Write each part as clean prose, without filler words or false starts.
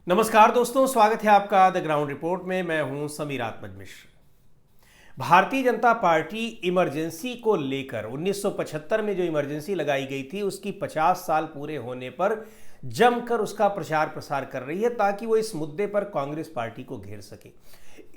नमस्कार दोस्तों, स्वागत है आपका द ग्राउंड रिपोर्ट में। मैं हूं समीर आत्मज मिश्र। भारतीय जनता पार्टी इमरजेंसी को लेकर 1975 में जो इमरजेंसी लगाई गई थी उसकी 50 साल पूरे होने पर जमकर उसका प्रचार प्रसार कर रही है ताकि वो इस मुद्दे पर कांग्रेस पार्टी को घेर सके।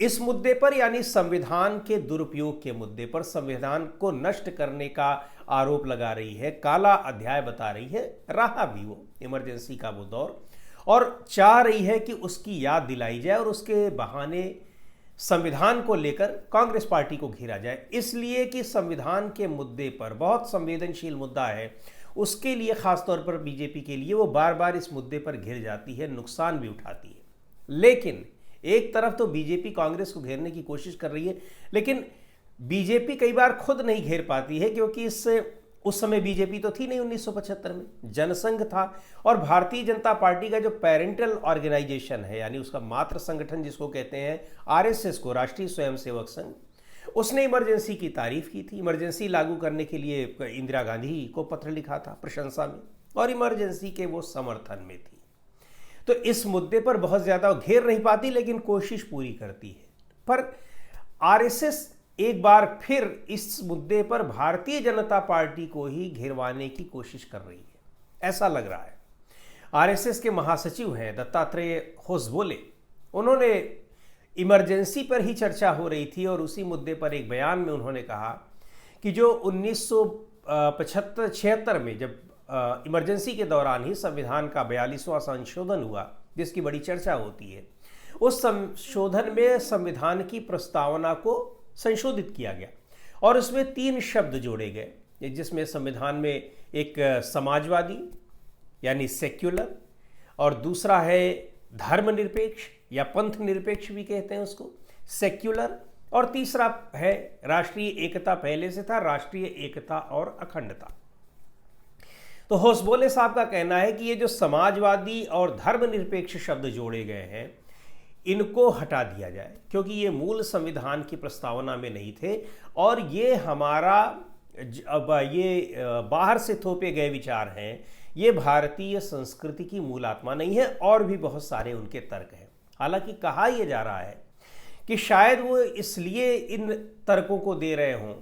इस मुद्दे पर यानी संविधान के दुरुपयोग के मुद्दे पर संविधान को नष्ट करने का आरोप लगा रही है, काला अध्याय बता रही है। रहा भी वो इमरजेंसी का वो दौर और चाह रही है कि उसकी याद दिलाई जाए और उसके बहाने संविधान को लेकर कांग्रेस पार्टी को घेरा जाए, इसलिए कि संविधान के मुद्दे पर बहुत संवेदनशील मुद्दा है। उसके लिए खासतौर पर बीजेपी के लिए वो बार बार इस मुद्दे पर घिर जाती है, नुकसान भी उठाती है। लेकिन एक तरफ तो बीजेपी कांग्रेस को घेरने की कोशिश कर रही है, लेकिन बीजेपी कई बार खुद नहीं घेर पाती है क्योंकि उस समय बीजेपी तो थी नहीं। 1975 में जनसंघ था और भारतीय जनता पार्टी का जो पेरेंटल ऑर्गेनाइजेशन है यानी उसका मातृ संगठन जिसको कहते हैं आरएसएस को, राष्ट्रीय स्वयंसेवक संघ, उसने इमरजेंसी की तारीफ की थी। इमरजेंसी लागू करने के लिए इंदिरा गांधी को पत्र लिखा था प्रशंसा में और इमरजेंसी के वो समर्थन में थी। तो इस मुद्दे पर बहुत ज़्यादा घेर नहीं पाती लेकिन कोशिश पूरी करती है। पर आरएसएस एक बार फिर इस मुद्दे पर भारतीय जनता पार्टी को ही घेरवाने की कोशिश कर रही है, ऐसा लग रहा है। आरएसएस के महासचिव हैं दत्तात्रेय होसबोले, उन्होंने इमरजेंसी पर ही चर्चा हो रही थी और उसी मुद्दे पर एक बयान में उन्होंने कहा कि जो 1976 में जब इमरजेंसी के दौरान ही संविधान का 42वां संशोधन हुआ जिसकी बड़ी चर्चा होती है, उस संशोधन में संविधान की प्रस्तावना को संशोधित किया गया और उसमें 3 शब्द जोड़े गए, जिसमें संविधान में एक समाजवादी यानी सेक्युलर, और दूसरा है धर्मनिरपेक्ष या पंथ निरपेक्ष भी कहते हैं उसको, सेक्युलर, और तीसरा है राष्ट्रीय एकता। पहले से था राष्ट्रीय एकता और अखंडता। तो होसबोले साहब का कहना है कि ये जो समाजवादी और धर्मनिरपेक्ष शब्द जोड़े गए हैं इनको हटा दिया जाए क्योंकि ये मूल संविधान की प्रस्तावना में नहीं थे और ये हमारा ये बाहर से थोपे गए विचार हैं, ये भारतीय संस्कृति की मूल आत्मा नहीं है। और भी बहुत सारे उनके तर्क हैं। हालांकि कहा यह जा रहा है कि शायद वो इसलिए इन तर्कों को दे रहे हों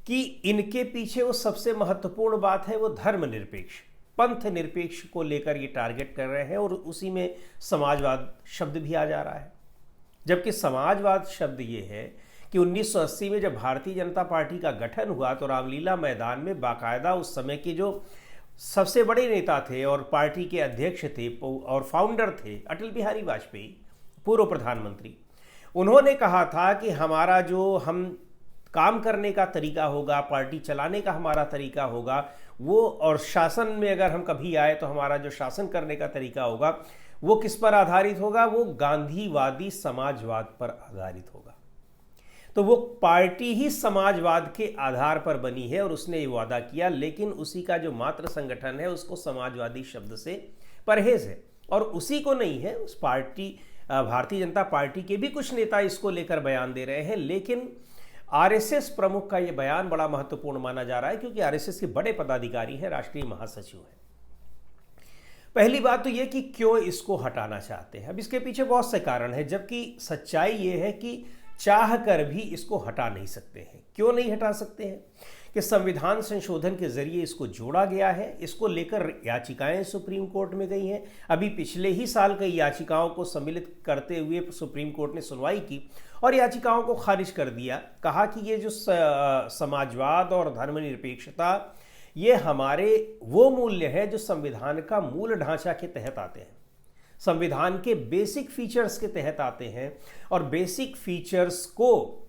कि इनके पीछे वो सबसे महत्वपूर्ण बात है वो धर्मनिरपेक्ष, पंथ निरपेक्ष को लेकर ये टारगेट कर रहे हैं और उसी में समाजवाद शब्द भी आ जा रहा है। जबकि समाजवाद शब्द ये है कि 1980 में जब भारतीय जनता पार्टी का गठन हुआ तो रामलीला मैदान में बाकायदा उस समय के जो सबसे बड़े नेता थे और पार्टी के अध्यक्ष थे और फाउंडर थे अटल बिहारी वाजपेयी, पूर्व प्रधानमंत्री, उन्होंने कहा था कि हमारा जो हम काम करने का तरीका होगा, पार्टी चलाने का हमारा तरीका होगा वो, और शासन में अगर हम कभी आए तो हमारा जो शासन करने का तरीका होगा वो किस पर आधारित होगा, वो गांधीवादी समाजवाद पर आधारित होगा। तो वो पार्टी ही समाजवाद के आधार पर बनी है और उसने ये वादा किया, लेकिन उसी का जो मातृ संगठन है उसको समाजवादी शब्द से परहेज है और उसी को नहीं है। उस पार्टी भारतीय जनता पार्टी के भी कुछ नेता इसको लेकर बयान दे रहे हैं, लेकिन आरएसएस प्रमुख का यह बयान बड़ा महत्वपूर्ण माना जा रहा है क्योंकि आरएसएस के बड़े पदाधिकारी हैं, राष्ट्रीय महासचिव हैं। पहली बात तो यह कि क्यों इसको हटाना चाहते हैं। अब इसके पीछे बहुत से कारण हैं, जबकि सच्चाई यह है कि चाह कर भी इसको हटा नहीं सकते हैं। क्यों नहीं हटा सकते हैं कि संविधान संशोधन के जरिए इसको जोड़ा गया है, इसको लेकर याचिकाएं सुप्रीम कोर्ट में गई हैं। अभी पिछले ही साल कई याचिकाओं को सम्मिलित करते हुए सुप्रीम कोर्ट ने सुनवाई की और याचिकाओं को खारिज कर दिया। कहा कि ये जो समाजवाद और धर्मनिरपेक्षता ये हमारे वो मूल्य हैं जो संविधान का मूल ढांचा के तहत आते हैं, संविधान के बेसिक फीचर्स के तहत आते हैं और बेसिक फीचर्स को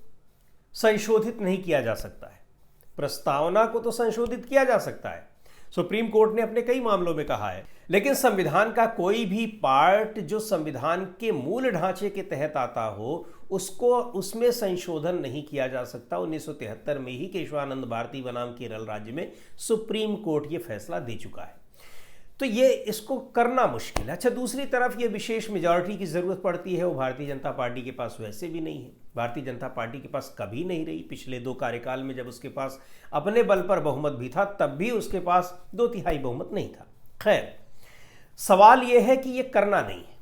संशोधित नहीं किया जा सकता है। प्रस्तावना को तो संशोधित किया जा सकता है, सुप्रीम कोर्ट ने अपने कई मामलों में कहा है, लेकिन संविधान का कोई भी पार्ट जो संविधान के मूल ढांचे के तहत आता हो उसको उसमें संशोधन नहीं किया जा सकता। 1973 में ही केशवानंद भारती बनाम केरल राज्य में सुप्रीम कोर्ट ये फैसला दे चुका है। तो ये इसको करना मुश्किल है। अच्छा, दूसरी तरफ ये विशेष मेजॉरिटी की ज़रूरत पड़ती है, वो भारतीय जनता पार्टी के पास वैसे भी नहीं है। भारतीय जनता पार्टी के पास कभी नहीं रही। पिछले 2 कार्यकाल में जब उसके पास अपने बल पर बहुमत भी था तब भी उसके पास 2/3 बहुमत नहीं था। खैर, सवाल ये है कि ये करना नहीं है।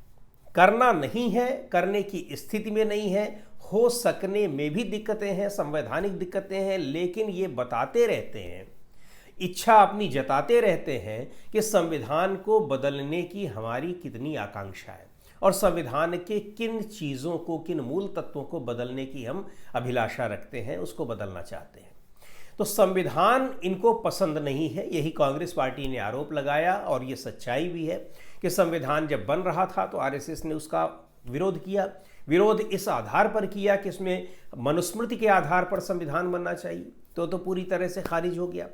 करना नहीं है, करने की स्थिति में नहीं है, हो सकने में भी दिक्कतें हैं, संवैधानिक दिक्कतें हैं, लेकिन ये बताते रहते हैं, इच्छा अपनी जताते रहते हैं कि संविधान को बदलने की हमारी कितनी आकांक्षा है और संविधान के किन चीज़ों को, किन मूल तत्वों को बदलने की हम अभिलाषा रखते हैं, उसको बदलना चाहते हैं। तो संविधान इनको पसंद नहीं है, यही कांग्रेस पार्टी ने आरोप लगाया और ये सच्चाई भी है कि संविधान जब बन रहा था तो आरएसएस ने उसका विरोध किया। विरोध इस आधार पर किया कि इसमें मनुस्मृति के आधार पर संविधान बनना चाहिए, तो पूरी तरह से खारिज हो गया।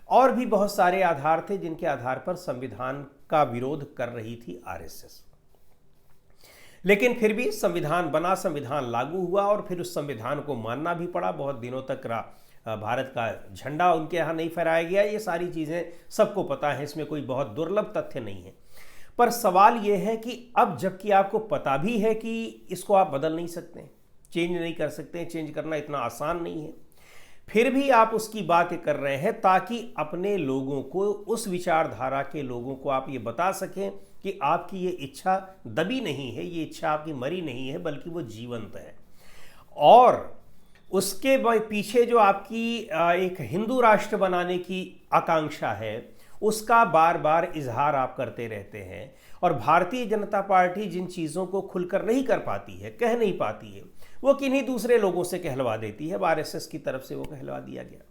और भी बहुत सारे आधार थे जिनके आधार पर संविधान का विरोध कर रही थी आरएसएस। लेकिन फिर भी संविधान बना, संविधान लागू हुआ और फिर उस संविधान को मानना भी पड़ा। बहुत दिनों तक भारत का झंडा उनके यहाँ नहीं फहराया गया। ये सारी चीज़ें सबको पता है, इसमें कोई बहुत दुर्लभ तथ्य नहीं है। पर सवाल ये है कि अब जबकि आपको पता भी है कि इसको आप बदल नहीं सकते, चेंज नहीं कर सकते, चेंज करना इतना आसान नहीं है, फिर भी आप उसकी बात कर रहे हैं ताकि अपने लोगों को, उस विचारधारा के लोगों को आप ये बता सकें कि आपकी ये इच्छा दबी नहीं है, ये इच्छा आपकी मरी नहीं है, बल्कि वो जीवंत है। और उसके पीछे जो आपकी एक हिंदू राष्ट्र बनाने की आकांक्षा है, उसका बार बार इजहार आप करते रहते हैं। और भारतीय जनता पार्टी जिन चीज़ों को खुलकर नहीं कर पाती है, कह नहीं पाती है, वो किन्हीं दूसरे लोगों से कहलवा देती है। आरएसएस की तरफ से वो कहलवा दिया गया।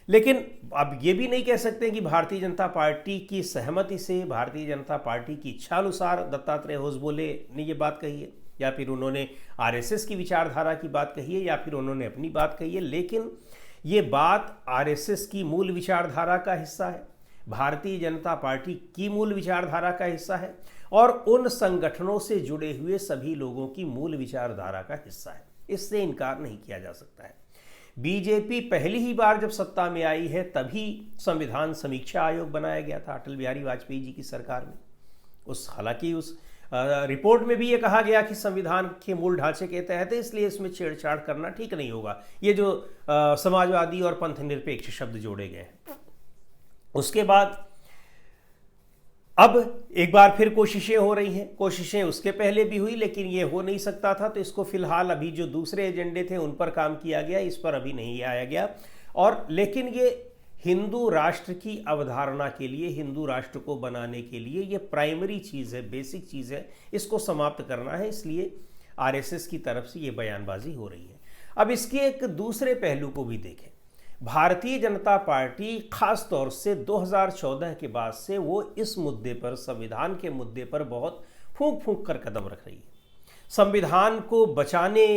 लेकिन अब ये भी नहीं कह सकते कि भारतीय जनता पार्टी की सहमति से, भारतीय जनता पार्टी की इच्छा अनुसार दत्तात्रेय होसबोले ने ये बात कही है, या फिर उन्होंने आरएसएस की विचारधारा की बात कही है, या फिर उन्होंने अपनी बात कही है। लेकिन ये बात आरएसएस की मूल विचारधारा का हिस्सा है, भारतीय जनता पार्टी की मूल विचारधारा का हिस्सा है और उन संगठनों से जुड़े हुए सभी लोगों की मूल विचारधारा का हिस्सा है। इससे इनकार नहीं किया जा सकता है। बीजेपी पहली ही बार जब सत्ता में आई है तभी संविधान समीक्षा आयोग बनाया गया था अटल बिहारी वाजपेयी जी की सरकार में। हालांकि उस रिपोर्ट में भी ये कहा गया कि संविधान के मूल ढांचे के तहत है, इसलिए इसमें छेड़छाड़ करना ठीक नहीं होगा। ये जो समाजवादी और पंथ निरपेक्ष शब्द जोड़े गए हैं। उसके बाद अब एक बार फिर कोशिशें हो रही हैं। कोशिशें उसके पहले भी हुई, लेकिन ये हो नहीं सकता था, तो इसको फिलहाल अभी जो दूसरे एजेंडे थे उन पर काम किया गया, इस पर अभी नहीं आया गया। और लेकिन ये हिंदू राष्ट्र की अवधारणा के लिए, हिंदू राष्ट्र को बनाने के लिए ये प्राइमरी चीज़ है, बेसिक चीज़ है, इसको समाप्त करना है। इसलिए आरएसएस की तरफ से ये बयानबाजी हो रही है। अब इसके एक दूसरे पहलू को भी देखें। भारतीय जनता पार्टी खास तौर से 2014 के बाद से वो इस मुद्दे पर, संविधान के मुद्दे पर बहुत फूंक फूंक कर कदम रख रही है। संविधान को बचाने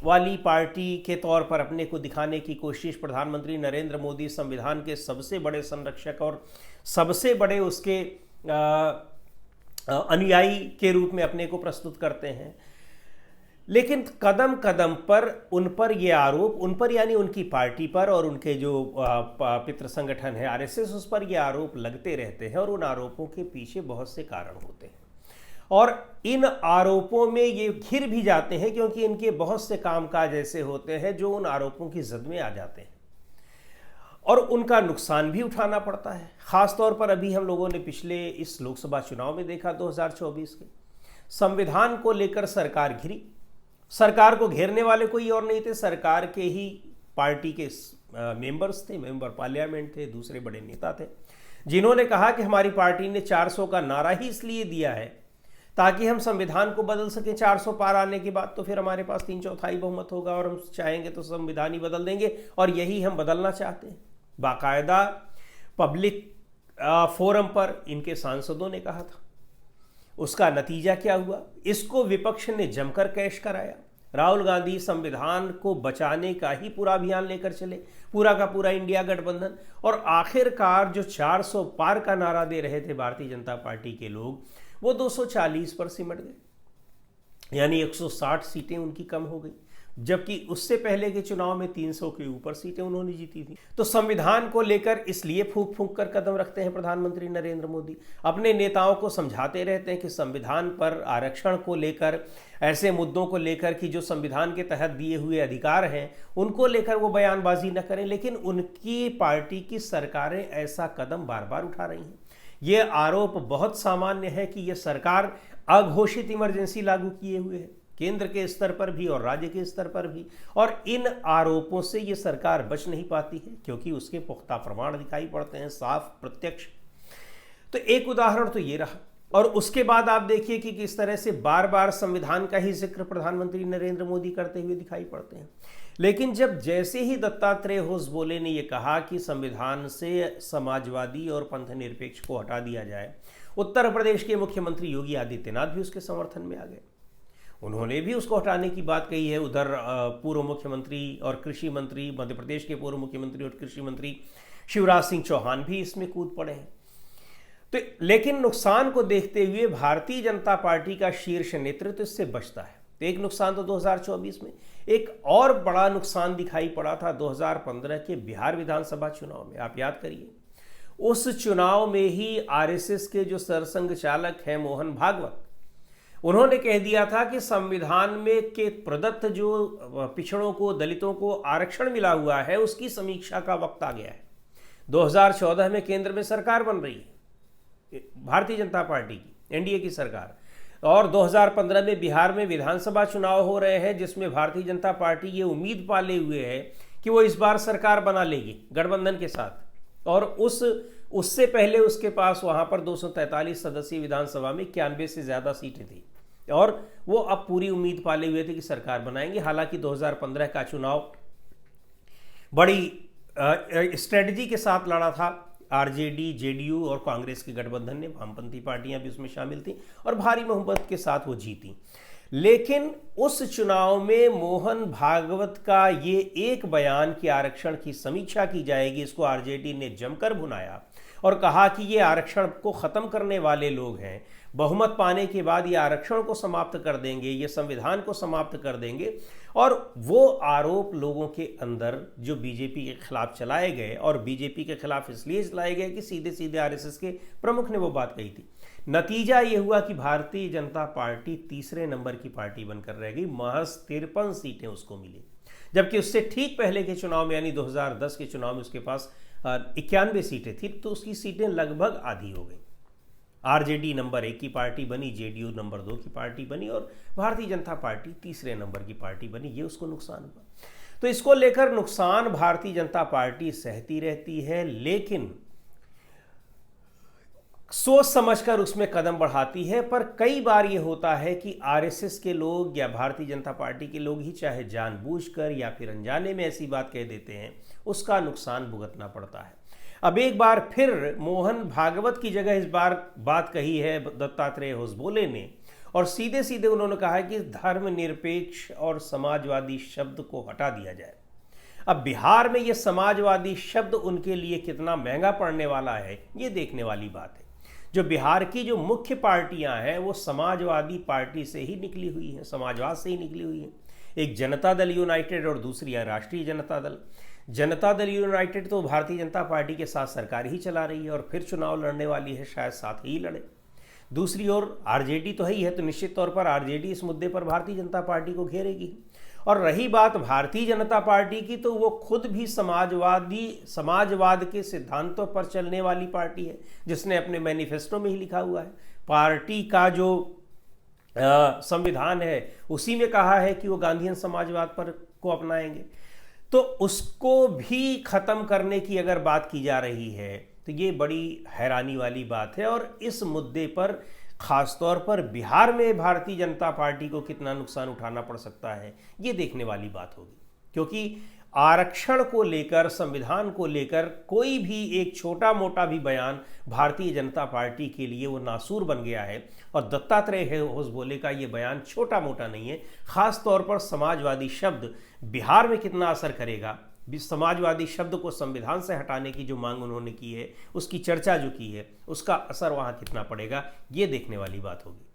वाली पार्टी के तौर पर अपने को दिखाने की कोशिश प्रधानमंत्री नरेंद्र मोदी संविधान के सबसे बड़े संरक्षक और सबसे बड़े उसके अनुयायी के रूप में अपने को प्रस्तुत करते हैं। लेकिन कदम कदम पर उन पर ये आरोप, उन पर यानी उनकी पार्टी पर और उनके जो पितृ संगठन है आरएसएस, उस पर ये आरोप लगते रहते हैं और उन आरोपों के पीछे बहुत से कारण होते हैं। और इन आरोपों में ये घिर भी जाते हैं क्योंकि इनके बहुत से कामकाज ऐसे होते हैं जो उन आरोपों की जद में आ जाते हैं और उनका नुकसान भी उठाना पड़ता है। खास तौर पर अभी हम लोगों ने पिछले इस लोकसभा चुनाव में देखा 2024 के, संविधान को लेकर सरकार घिरी। सरकार को घेरने वाले कोई और नहीं थे, सरकार के ही पार्टी के मेंबर्स थे, मेंबर पार्लियामेंट थे, दूसरे बड़े नेता थे, जिन्होंने कहा कि हमारी पार्टी ने 400 का नारा ही इसलिए दिया है ताकि हम संविधान को बदल सकें। 400 पार आने के बाद तो फिर हमारे पास 3/4 बहुमत होगा और हम चाहेंगे तो संविधान ही बदल देंगे, और यही हम बदलना चाहते हैं। बाकायदा पब्लिक फोरम पर इनके सांसदों ने कहा था। उसका नतीजा क्या हुआ? इसको विपक्ष ने जमकर कैश कराया। राहुल गांधी संविधान को बचाने का ही पूरा अभियान लेकर चले, पूरा का पूरा इंडिया गठबंधन, और आखिरकार जो 400 पार का नारा दे रहे थे भारतीय जनता पार्टी के लोग, वो 240 पर सिमट गए, यानी 160 सीटें उनकी कम हो गई, जबकि उससे पहले के चुनाव में 300 के ऊपर सीटें उन्होंने जीती थी। तो संविधान को लेकर इसलिए फूंक फूंक कर कदम रखते हैं प्रधानमंत्री नरेंद्र मोदी। अपने नेताओं को समझाते रहते हैं कि संविधान पर, आरक्षण को लेकर, ऐसे मुद्दों को लेकर कि जो संविधान के तहत दिए हुए अधिकार हैं उनको लेकर वो बयानबाजी न करें। लेकिन उनकी पार्टी की सरकारें ऐसा कदम बार बार उठा रही हैं। ये आरोप बहुत सामान्य है कि ये सरकार अघोषित इमरजेंसी लागू किए हुए है, केंद्र के स्तर पर भी और राज्य के स्तर पर भी। और इन आरोपों से ये सरकार बच नहीं पाती है क्योंकि उसके पुख्ता प्रमाण दिखाई पड़ते हैं, साफ प्रत्यक्ष। तो एक उदाहरण तो ये रहा। और उसके बाद आप देखिए कि किस तरह से बार बार संविधान का ही जिक्र प्रधानमंत्री नरेंद्र मोदी करते हुए दिखाई पड़ते हैं। लेकिन जब जैसे ही दत्तात्रेय होसबोले ने यह कहा कि संविधान से समाजवादी और पंथ निरपेक्ष को हटा दिया जाए, उत्तर प्रदेश के मुख्यमंत्री योगी आदित्यनाथ भी उसके समर्थन में आ गए। उन्होंने भी उसको हटाने की बात कही है। उधर पूर्व मुख्यमंत्री और कृषि मंत्री, मध्य प्रदेश के पूर्व मुख्यमंत्री और कृषि मंत्री शिवराज सिंह चौहान भी इसमें कूद पड़े हैं। तो लेकिन नुकसान को देखते हुए भारतीय जनता पार्टी का शीर्ष नेतृत्व इससे बचता है। तो एक नुकसान तो 2024 में, एक और बड़ा नुकसान दिखाई पड़ा था 2015 के बिहार विधानसभा चुनाव में। आप याद करिए, उस चुनाव में ही आरएसएस के जो सरसंघ चालक हैं मोहन भागवत, उन्होंने कह दिया था कि संविधान में के प्रदत्त जो पिछड़ों को, दलितों को आरक्षण मिला हुआ है, उसकी समीक्षा का वक्त आ गया है। 2014 में केंद्र में सरकार बन रही है भारतीय जनता पार्टी की, एनडीए की सरकार, और 2015 में बिहार में विधानसभा चुनाव हो रहे हैं जिसमें भारतीय जनता पार्टी ये उम्मीद पाले हुए है कि वो इस बार सरकार बना लेगी गठबंधन के साथ। और उससे पहले उसके पास वहां पर 243 सदस्यीय विधानसभा में 91 से ज्यादा सीटें थी और वो अब पूरी उम्मीद पाले हुए थे कि सरकार बनाएंगे। हालांकि 2015 का चुनाव बड़ी स्ट्रेटजी के साथ लड़ा था। आरजेडी, जेडीयू और कांग्रेस के गठबंधन ने, वामपंथी पार्टियां भी उसमें शामिल थी और भारी बहुमत के साथ वो जीती। लेकिन उस चुनाव में मोहन भागवत का ये एक बयान कि आरक्षण की समीक्षा की जाएगी, इसको आरजेडी ने जमकर भुनाया और कहा कि ये आरक्षण को खत्म करने वाले लोग हैं, बहुमत पाने के बाद ये आरक्षण को समाप्त कर देंगे, ये संविधान को समाप्त कर देंगे। और वो आरोप लोगों के अंदर जो बीजेपी के खिलाफ चलाए गए, और बीजेपी के खिलाफ इसलिए चलाए गए कि सीधे सीधे आरएसएस के प्रमुख ने वो बात कही थी। नतीजा ये हुआ कि भारतीय जनता पार्टी तीसरे नंबर की पार्टी बनकर रह गई। महज 53 सीटें उसको मिली, जबकि उससे ठीक पहले के चुनाव में यानी 2010 के चुनाव में उसके पास 91 सीटें थी, तो उसकी सीटें लगभग आधी हो गई। आरजेडी नंबर 1 की पार्टी बनी, जेडीयू नंबर 2 की पार्टी बनी और भारतीय जनता पार्टी तीसरे नंबर की पार्टी बनी। ये उसको नुकसान हुआ। तो इसको लेकर नुकसान भारतीय जनता पार्टी सहती रहती है, लेकिन सोच समझकर उसमें कदम बढ़ाती है। पर कई बार ये होता है कि आरएसएस के लोग या भारतीय जनता पार्टी के लोग ही चाहे जानबूझकर या फिर अनजाने में ऐसी बात कह देते हैं, उसका नुकसान भुगतना पड़ता है। अब एक बार फिर मोहन भागवत की जगह इस बार बात कही है दत्तात्रेय होसबोले ने, और सीधे सीधे उन्होंने कहा कि धर्मनिरपेक्ष और समाजवादी शब्द को हटा दिया जाए। अब बिहार में ये समाजवादी शब्द उनके लिए कितना महंगा पड़ने वाला है, ये देखने वाली बात है। जो बिहार की जो मुख्य पार्टियां हैं वो समाजवादी पार्टी से ही निकली हुई हैं, समाजवाद से ही निकली हुई हैं। एक जनता दल यूनाइटेड और दूसरी है राष्ट्रीय जनता दल। जनता दल यूनाइटेड तो भारतीय जनता पार्टी के साथ सरकार ही चला रही है और फिर चुनाव लड़ने वाली है, शायद साथ ही लड़े। दूसरी ओर आरजेडी तो ही है, तो निश्चित तौर पर आरजेडी इस मुद्दे पर भारतीय जनता पार्टी को घेरेगी। और रही बात भारतीय जनता पार्टी की, तो वो खुद भी समाजवाद के सिद्धांतों पर चलने वाली पार्टी है, जिसने अपने मैनिफेस्टो में ही लिखा हुआ है। पार्टी का जो संविधान है उसी में कहा है कि वो गांधीयन समाजवाद पर को अपनाएंगे। तो उसको भी खत्म करने की अगर बात की जा रही है तो ये बड़ी हैरानी वाली बात है। और इस मुद्दे पर खासतौर पर बिहार में भारतीय जनता पार्टी को कितना नुकसान उठाना पड़ सकता है, ये देखने वाली बात होगी। क्योंकि आरक्षण को लेकर, संविधान को लेकर कोई भी एक छोटा मोटा भी बयान भारतीय जनता पार्टी के लिए वो नासूर बन गया है। और दत्तात्रेय होसबोले का ये बयान छोटा मोटा नहीं है। खास तौर पर समाजवादी शब्द बिहार में कितना असर करेगा, समाजवादी शब्द को संविधान से हटाने की जो मांग उन्होंने की है, उसकी चर्चा जो की है, उसका असर वहाँ कितना पड़ेगा, ये देखने वाली बात होगी।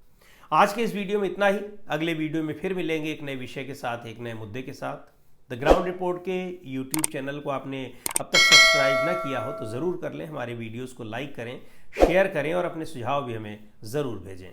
आज के इस वीडियो में इतना ही। अगले वीडियो में फिर मिलेंगे एक नए विषय के साथ, एक नए मुद्दे के साथ। द ग्राउंड रिपोर्ट के यूट्यूब चैनल को आपने अब तक सब्सक्राइब ना किया हो तो ज़रूर कर लें। हमारे वीडियोज़ को लाइक करें, शेयर करें और अपने सुझाव भी हमें ज़रूर भेजें।